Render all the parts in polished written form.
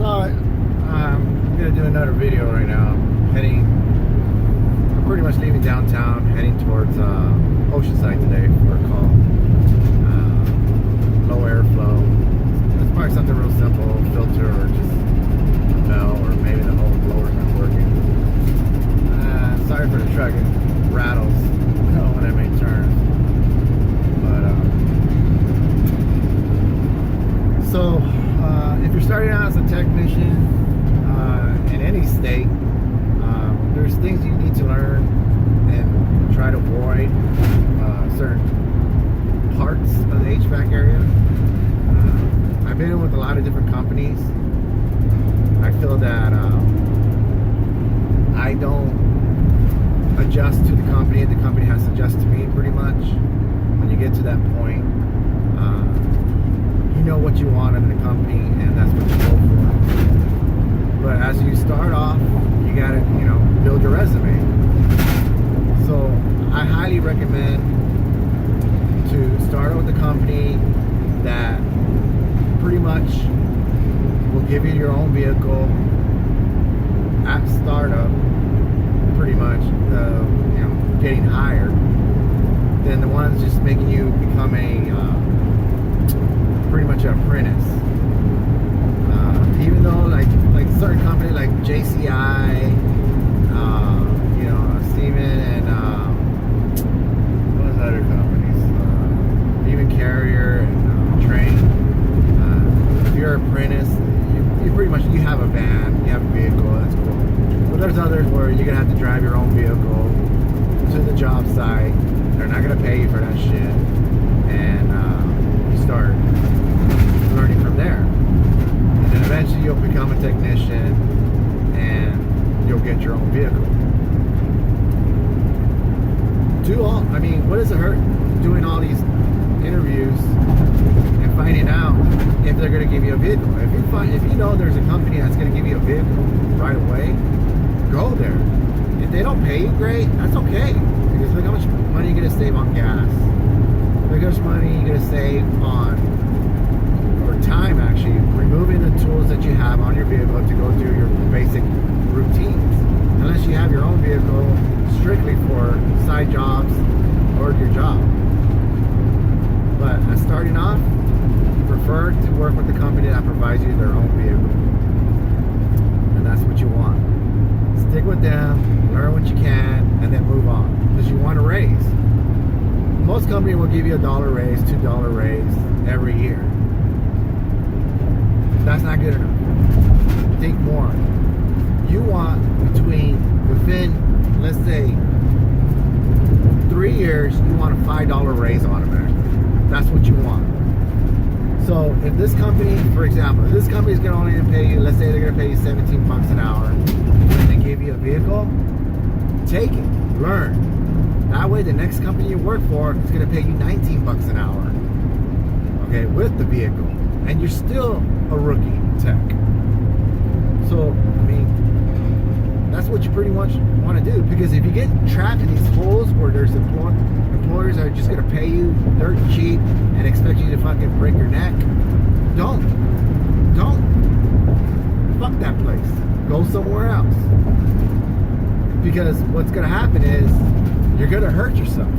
So I'm gonna do another video right now. I'm pretty much leaving downtown, heading towards Oceanside today for a call. Low airflow. It's probably something real simple, filter or just a bell, or maybe the whole blower's not working. Sorry for the truck, it rattles when I make turns. So if you're starting out as a technician in any state, there's things you need to learn and try to avoid certain parts of the HVAC area. I've been with a lot of different companies. I feel that I don't adjust to the company has to adjust to me pretty much. When you get to that point, you know what you want in the company, and that's what you go for. But as you start off, you gotta, build your resume. So I highly recommend to start with a company that pretty much will give you your own vehicle at startup, pretty much, getting hired, than the ones just making you become pretty much an apprentice. Even though like certain companies like JCI, Steven, and what was other companies? Even Carrier and Train. If you're an apprentice, you pretty much have a van, you have a vehicle. That's cool. But there's others where you're gonna have to drive your own vehicle to the job site. They're not gonna pay you for that shit, and you start learning from there. And then eventually you'll become a technician, and you'll get your own vehicle. What does it hurt doing all these interviews and finding out if they're going to give you a vehicle? If you know there's a company that's going to give you a vehicle right away, go there. If they don't pay you great, that's okay, because look how much money you're going to save on gas. Look how much money you're going to save on, or time actually, removing the tools that you have on your vehicle to go do your basic routines. Unless you have your own vehicle strictly for side jobs or your job. But as starting off, prefer to work with the company that provides you their own vehicle. And that's what you want. Stick with them, learn what you can, and then move on. Because you want a raise. Most companies will give you $1 raise, $2 raise every year. That's not good enough. Think more. You want within, let's say, 3 years, you want a $5 raise automatically. That's what you want. So if this company, for example, if this company is going to only pay you, let's say they're going to pay you $17 an hour, and they give you a vehicle, take it, learn. That way the next company you work for is going to pay you $19 an hour, okay, with the vehicle. And you're still a rookie tech. So, that's what you pretty much want to do. Because if you get trapped in these holes where there's employers that are just going to pay you dirt cheap and expect you to fucking break your neck, don't. Fuck that place. Go somewhere else. Because what's going to happen is you're going to hurt yourself.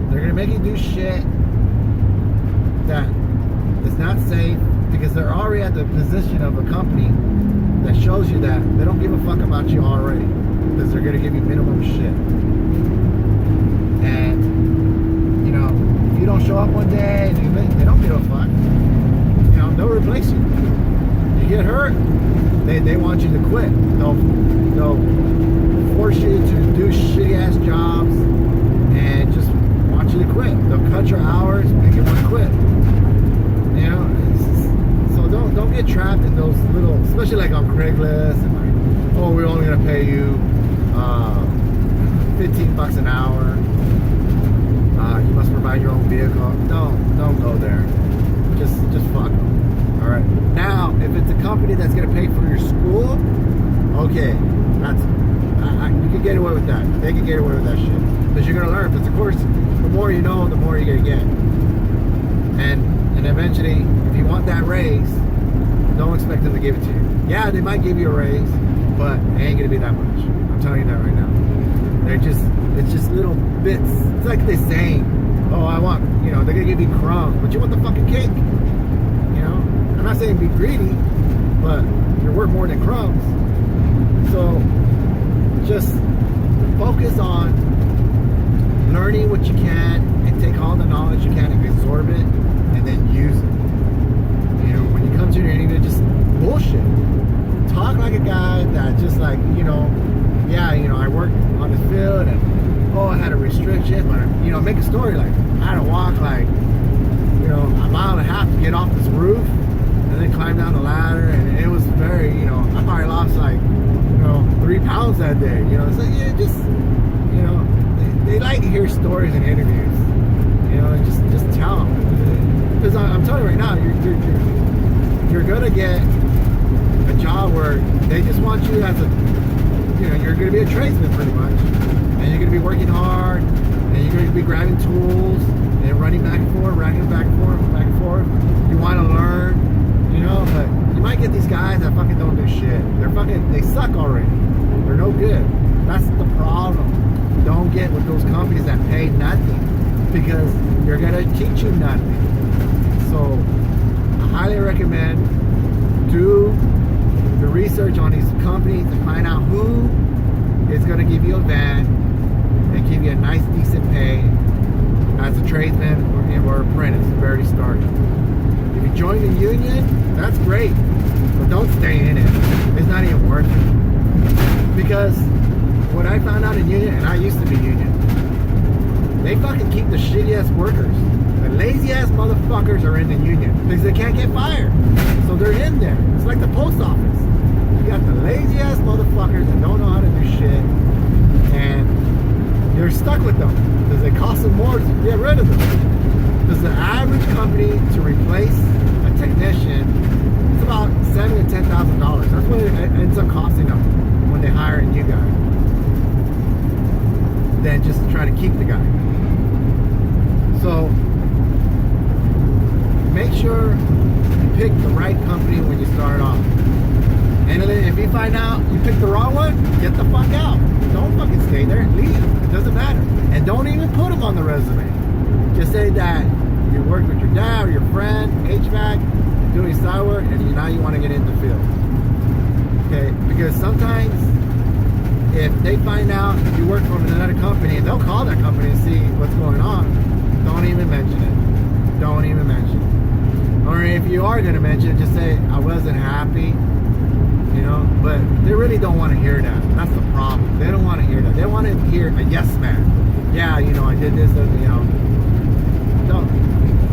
They're going to make you do shit that is not safe, because they're already at the position of a company that shows you that they don't give a fuck about you already, because they're going to give you minimum shit. And if you don't show up one day, they don't give a fuck. They'll replace you. You get hurt, they want you to quit. They'll force you to do shitty ass jobs and just want you to quit. They'll cut your hours, make you want to quit. So don't get trapped in those little, especially like on Craigslist, and like, we're only gonna pay you $15 an hour. You must provide your own vehicle. Don't go there. Just fuck them. All right. Now, if it's a company that's gonna pay for your school, okay, you can get away with that. They can get away with that shit, because you're gonna learn. Because of course, the more you know, the more you're gonna get. And eventually, if you want that raise, don't expect them to give it to you. Yeah, they might give you a raise, but it ain't gonna be that much. I'm telling you that right now. It's just little bits. It's like they're saying, oh, I want, they're gonna give you crumbs, but you want the fucking cake. I'm not saying be greedy, but you're worth more than crumbs. So just focus on learning what you can and take all the knowledge you can and absorb it and then use it. When you come to your interview, just bullshit. Talk like a guy that just like, I worked on the field and I had a restriction, but make a story like I had to walk like, a mile and a half to get off this roof and then climb down the ladder, and it was very, I probably lost like, 3 pounds that day. It's like, they like to hear stories in interviews. Just tell them. Because I'm telling you right now, you're gonna get a job where they just want you as you're gonna be a tradesman pretty much, and you're gonna be working hard, and you're gonna be grabbing tools and running back and forth, back and forth. You want to learn, but you might get these guys that fucking don't do shit. They suck already. They're no good. That's the problem. Don't get with those companies that pay nothing, because they're gonna teach you nothing. So I highly recommend do the research on these companies and find out who is gonna give you a van and give you a nice decent pay as a tradesman or apprentice, barely starting. If you join the union, that's great, but don't stay in it. It's not even worth it. Because what I found out in union, and I used to be union, they fucking keep the shitty ass workers. The lazy ass motherfuckers are in the union because they can't get fired. So they're in there. It's like the post office. You got the lazy ass motherfuckers that don't know how to do shit, and you're stuck with them because they cost them more to get rid of them. Because the average company to replace a technician, it's about $7,000 to $10,000. That's what it ends up costing them when they hire a new guy. Then just try to keep the guy. So make sure you pick the right company when you start off. And if you find out you picked the wrong one, get the fuck out. Don't fucking stay there. Leave. It doesn't matter. And don't even put them on the resume. Just say that you worked with your dad or your friend, HVAC, doing side work, and now you want to get in the field. Okay? Because sometimes if they find out you work for another company, they'll call that company and see what's going on. Don't even mention it. Don't even mention it. Or if you are going to mention it, just say, I wasn't happy. But they really don't want to hear that. That's the problem. They don't want to hear that. They want to hear a yes man. Yeah, I did this,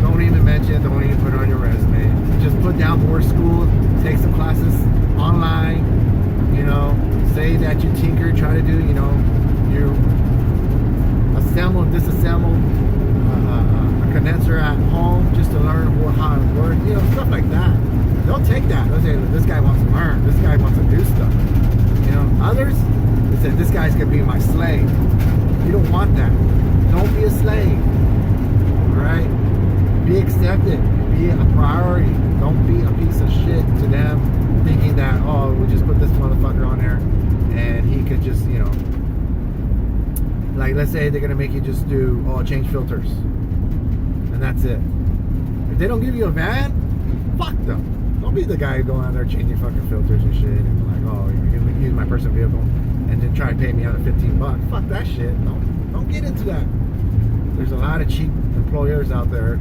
Don't even mention it. Don't even put it on your resume. Just put down board school, take some classes online, say that you tinker, try to do, you assemble and disassemble a condenser at home just to learn how it works, stuff like that. They'll take that. They'll say, this guy wants to learn. This guy wants to do stuff. Others, they say, this guy's going to be my slave. You don't want that. Don't be a slave. All right? Be accepted. Be a priority. Don't be a piece of shit to them, thinking that, oh, we'll just put this motherfucker on there and he could just, like, let's say they're going to make you just do, change filters. And that's it. If they don't give you a van, fuck them. Don't be the guy going out there changing fucking filters and shit and like, oh, you're gonna use my personal vehicle and then try to pay me out of $15. Fuck that shit. Don't get into that. There's a lot of cheap employers out there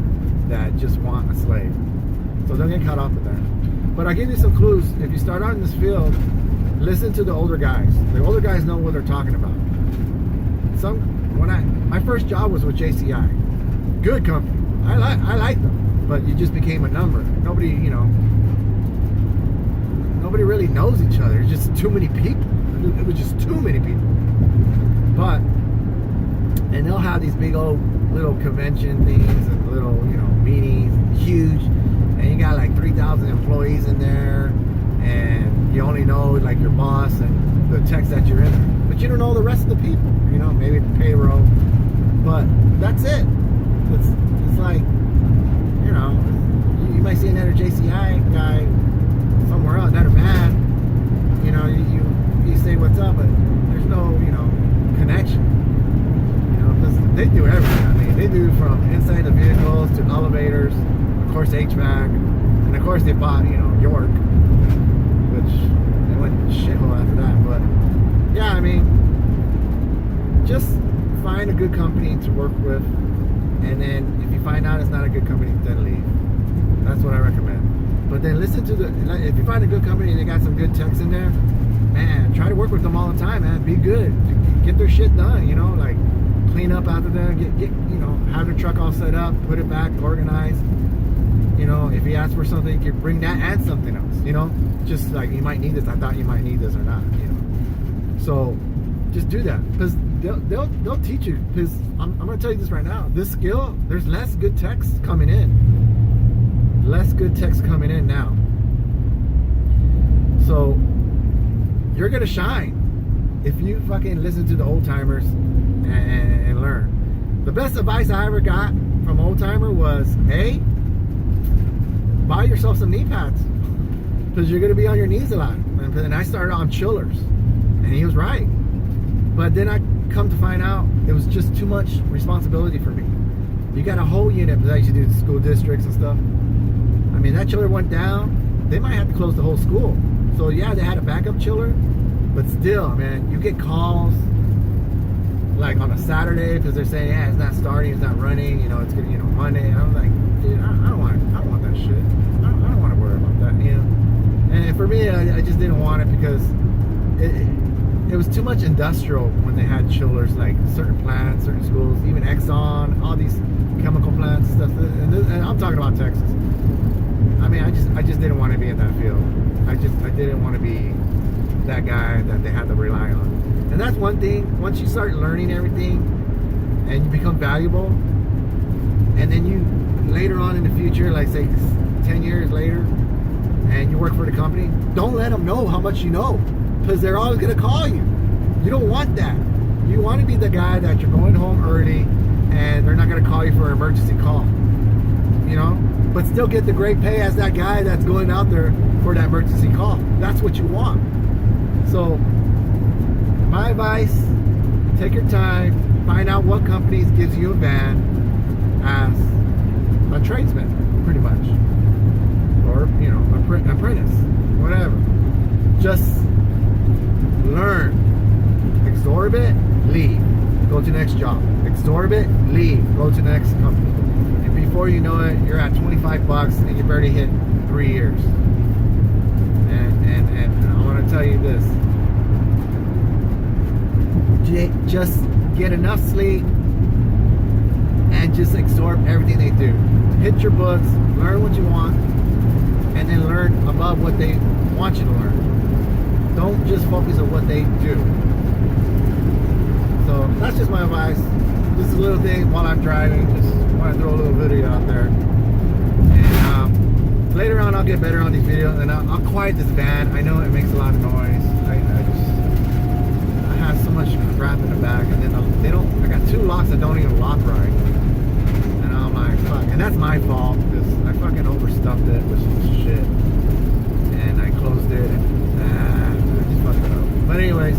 that just want a slave. So don't get caught up with that. But I'll give you some clues. If you start out in this field, listen to the older guys. The older guys know what they're talking about. My first job was with JCI. Good company. I like them. But you just became a number. Nobody really knows each other. It's just too many people. It was just too many people. But, and they'll have these big old little convention things and little, meetings, huge. And you got like 3,000 employees in there. And you only know like your boss and the techs that you're in. But you don't know the rest of the people. Maybe the payroll. But that's it. It's like, you might see another JCI guy course HVAC, and of course they bought, you know, York, which they went shithole after that. But yeah, I mean, just find a good company to work with, and then if you find out it's not a good company, then leave. That's what I recommend. But then listen to if you find a good company and they got some good techs in there, man, try to work with them all the time, man. Be good, get their shit done, you know, like clean up after them, get you know, have their truck all set up, put it back, organized. You know, if he asks for something, you bring that and something else, you know, just like, you might need this, I thought you might need this or not, you know. So just do that, because they'll teach you, because I'm going to tell you this right now, this skill, there's less good techs coming in now. So you're going to shine if you fucking listen to the old timers and learn. The best advice I ever got from old timer was, hey, buy yourself some knee pads, because you're going to be on your knees a lot. And I started on chillers, and he was right. But then I come to find out it was just too much responsibility for me. You got a whole unit, because I used to do the school districts and stuff. I mean, that chiller went down, they might have to close the whole school. So yeah, they had a backup chiller, but still, man, you get calls like on a Saturday because they're saying, yeah, it's not starting, it's not running, you know, it's gonna, you know, Monday. And I'm like, dude, I don't want that shit. I don't want to worry about that, you know. And for me, I just didn't want it, because it was too much industrial when they had chillers, like certain plants, certain schools, even Exxon, all these chemical plants and stuff. And I'm talking about Texas. I mean, I just didn't want to be in that field. I didn't want to be that guy that they had to rely on. And that's one thing, once you start learning everything and you become valuable, and then you later on in the future, like say 10 years later, and you work for the company, don't let them know how much you know, because they're always going to call you. You don't want that. You want to be the guy that you're going home early and they're not going to call you for an emergency call, you know, but still get the great pay as that guy that's going out there for that emergency call. That's what you want. So my advice, take your time, find out what companies gives you a van as a tradesman, pretty much, or, you know, apprentice, whatever. Just learn, absorb it, leave, go to the next job, absorb it, leave, go to the next company, and before you know it, you're at 25 bucks and you've already hit 3 years. And I want to tell you this, just get enough sleep and just absorb everything they do. Hit your books, learn what you want, and then learn above what they want you to learn. Don't just focus on what they do. So that's just my advice. This is a little thing while I'm driving. Just want to throw a little video out there. And later on, I'll get better on these videos, and I'll quiet this van. I know it makes a lot of noise. I have so much crap in the back, and then they don't. I got 2 locks that don't even lock right. And I'm like, fuck. And that's my fault, because I fucking overstuffed it with some shit, and I closed it. But anyways,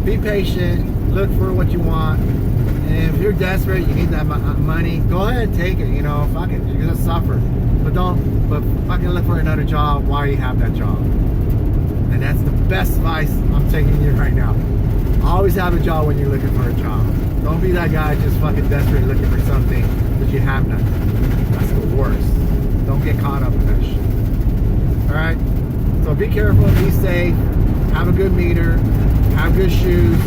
be patient, look for what you want, and if you're desperate, you need that money, go ahead and take it, you know, fuck it, you're gonna suffer, but fucking look for another job while you have that job. And that's the best advice I'm taking you right now. Always have a job when you're looking for a job. Don't be that guy just fucking desperate looking for something that you have nothing. That's the worst. Don't get caught up in that shit. Alright? So be careful, be safe, have a good meter, have good shoes,